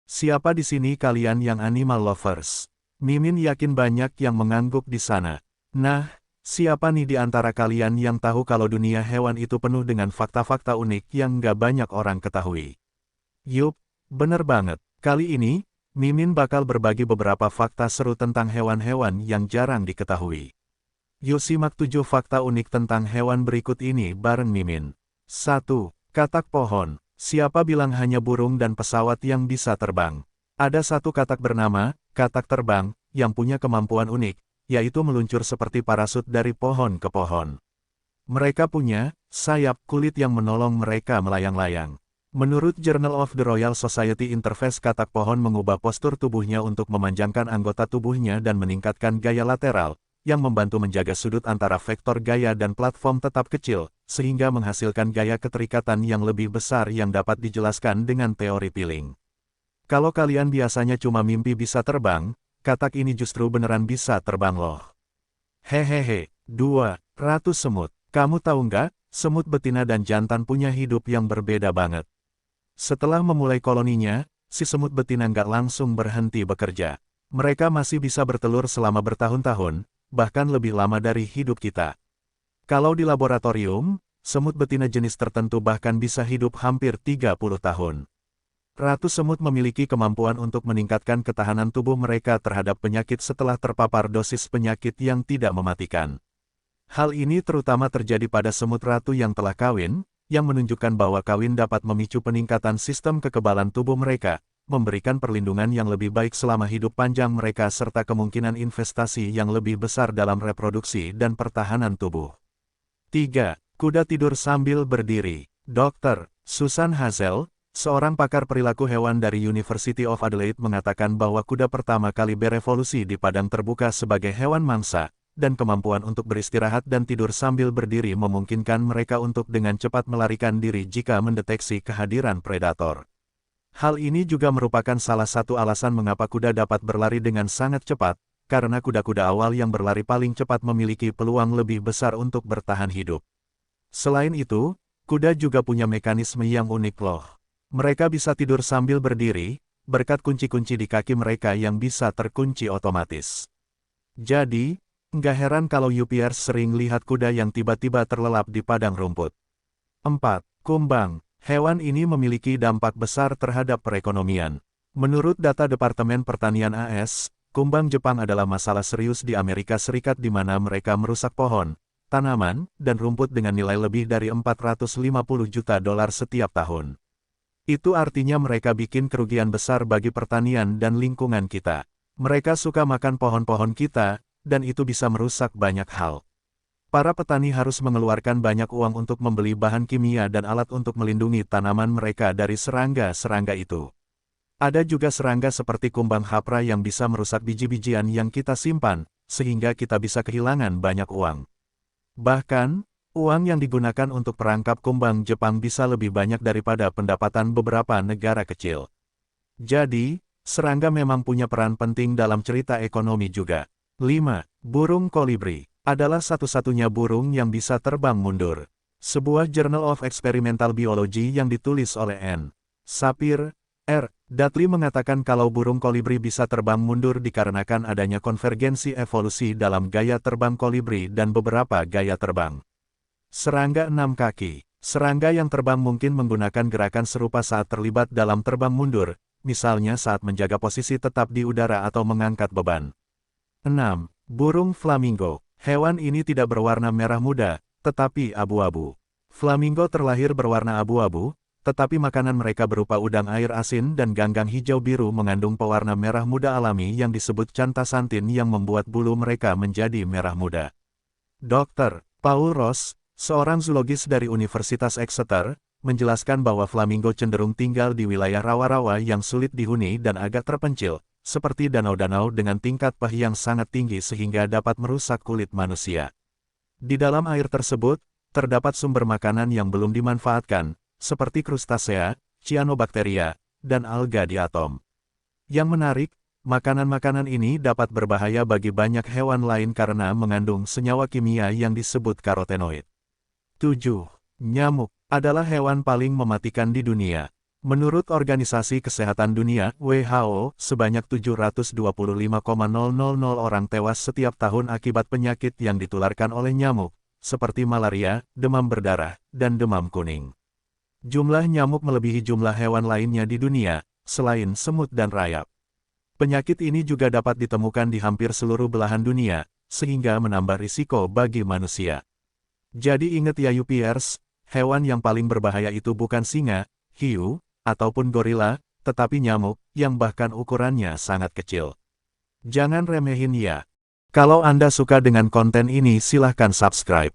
Siapa di sini kalian yang animal lovers? Mimin yakin banyak yang mengangguk di sana. Nah, siapa nih di antara kalian yang tahu kalau dunia hewan itu penuh dengan fakta-fakta unik yang nggak banyak orang ketahui? Yup, bener banget. Kali ini, Mimin bakal berbagi beberapa fakta seru tentang hewan-hewan yang jarang diketahui. Yuk simak 7 fakta unik tentang hewan berikut ini bareng Mimin. 1. Katak pohon. Siapa bilang hanya burung dan pesawat yang bisa terbang? Ada satu katak bernama, katak terbang, yang punya kemampuan unik, yaitu meluncur seperti parasut dari pohon ke pohon. Mereka punya sayap kulit yang menolong mereka melayang-layang. Menurut Journal of the Royal Society Interface, katak pohon mengubah postur tubuhnya untuk memanjangkan anggota tubuhnya dan meningkatkan gaya lateral, yang membantu menjaga sudut antara vektor gaya dan platform tetap kecil, sehingga menghasilkan gaya keterikatan yang lebih besar yang dapat dijelaskan dengan teori peeling. Kalau kalian biasanya cuma mimpi bisa terbang, katak ini justru beneran bisa terbang loh. Hehehe. 2. Ratu semut. Kamu tahu nggak, semut betina dan jantan punya hidup yang berbeda banget. Setelah memulai koloninya, si semut betina nggak langsung berhenti bekerja. Mereka masih bisa bertelur selama bertahun-tahun, bahkan lebih lama dari hidup kita. Kalau di laboratorium, semut betina jenis tertentu bahkan bisa hidup hampir 30 tahun. Ratu semut memiliki kemampuan untuk meningkatkan ketahanan tubuh mereka terhadap penyakit setelah terpapar dosis penyakit yang tidak mematikan. Hal ini terutama terjadi pada semut ratu yang telah kawin, yang menunjukkan bahwa kawin dapat memicu peningkatan sistem kekebalan tubuh mereka, memberikan perlindungan yang lebih baik selama hidup panjang mereka serta kemungkinan investasi yang lebih besar dalam reproduksi dan pertahanan tubuh. 3. Kuda tidur sambil berdiri. Dr. Susan Hazel, seorang pakar perilaku hewan dari University of Adelaide mengatakan bahwa kuda pertama kali berevolusi di padang terbuka sebagai hewan mangsa, dan kemampuan untuk beristirahat dan tidur sambil berdiri memungkinkan mereka untuk dengan cepat melarikan diri jika mendeteksi kehadiran predator. Hal ini juga merupakan salah satu alasan mengapa kuda dapat berlari dengan sangat cepat, karena kuda-kuda awal yang berlari paling cepat memiliki peluang lebih besar untuk bertahan hidup. Selain itu, kuda juga punya mekanisme yang unik loh. Mereka bisa tidur sambil berdiri, berkat kunci-kunci di kaki mereka yang bisa terkunci otomatis. Jadi, nggak heran kalau Yupiers sering lihat kuda yang tiba-tiba terlelap di padang rumput. 4. Kumbang. Hewan ini memiliki dampak besar terhadap perekonomian. Menurut data Departemen Pertanian AS, kumbang Jepang adalah masalah serius di Amerika Serikat di mana mereka merusak pohon, tanaman, dan rumput dengan nilai lebih dari $450 juta setiap tahun. Itu artinya mereka bikin kerugian besar bagi pertanian dan lingkungan kita. Mereka suka makan pohon-pohon kita, dan itu bisa merusak banyak hal. Para petani harus mengeluarkan banyak uang untuk membeli bahan kimia dan alat untuk melindungi tanaman mereka dari serangga-serangga itu. Ada juga serangga seperti kumbang hapra yang bisa merusak biji-bijian yang kita simpan, sehingga kita bisa kehilangan banyak uang. Bahkan, uang yang digunakan untuk perangkap kumbang Jepang bisa lebih banyak daripada pendapatan beberapa negara kecil. Jadi, serangga memang punya peran penting dalam cerita ekonomi juga. 5. Burung kolibri adalah satu-satunya burung yang bisa terbang mundur. Sebuah Journal of Experimental Biology yang ditulis oleh N. Sapir, R. Dudley mengatakan kalau burung kolibri bisa terbang mundur dikarenakan adanya konvergensi evolusi dalam gaya terbang kolibri dan beberapa gaya terbang. Serangga 6 kaki. Serangga yang terbang mungkin menggunakan gerakan serupa saat terlibat dalam terbang mundur, misalnya saat menjaga posisi tetap di udara atau mengangkat beban. 6. Burung flamingo. Hewan ini tidak berwarna merah muda, tetapi abu-abu. Flamingo terlahir berwarna abu-abu, tetapi makanan mereka berupa udang air asin dan ganggang hijau biru mengandung pewarna merah muda alami yang disebut cantasantin yang membuat bulu mereka menjadi merah muda. Dr. Paul Ross, seorang zoologis dari Universitas Exeter, menjelaskan bahwa flamingo cenderung tinggal di wilayah rawa-rawa yang sulit dihuni dan agak terpencil, seperti danau-danau dengan tingkat pH yang sangat tinggi sehingga dapat merusak kulit manusia. Di dalam air tersebut, terdapat sumber makanan yang belum dimanfaatkan, seperti krustasea, cyanobacteria, dan alga di atom. Yang menarik, makanan-makanan ini dapat berbahaya bagi banyak hewan lain karena mengandung senyawa kimia yang disebut karotenoid. 7. Nyamuk adalah hewan paling mematikan di dunia. Menurut Organisasi Kesehatan Dunia (WHO), sebanyak 725,000 orang tewas setiap tahun akibat penyakit yang ditularkan oleh nyamuk, seperti malaria, demam berdarah, dan demam kuning. Jumlah nyamuk melebihi jumlah hewan lainnya di dunia, selain semut dan rayap. Penyakit ini juga dapat ditemukan di hampir seluruh belahan dunia, sehingga menambah risiko bagi manusia. Jadi ingat ya Yupiers, hewan yang paling berbahaya itu bukan singa, hiu, ataupun gorila, tetapi nyamuk, yang bahkan ukurannya sangat kecil. Jangan remehin ya. Kalau Anda suka dengan konten ini silahkan subscribe.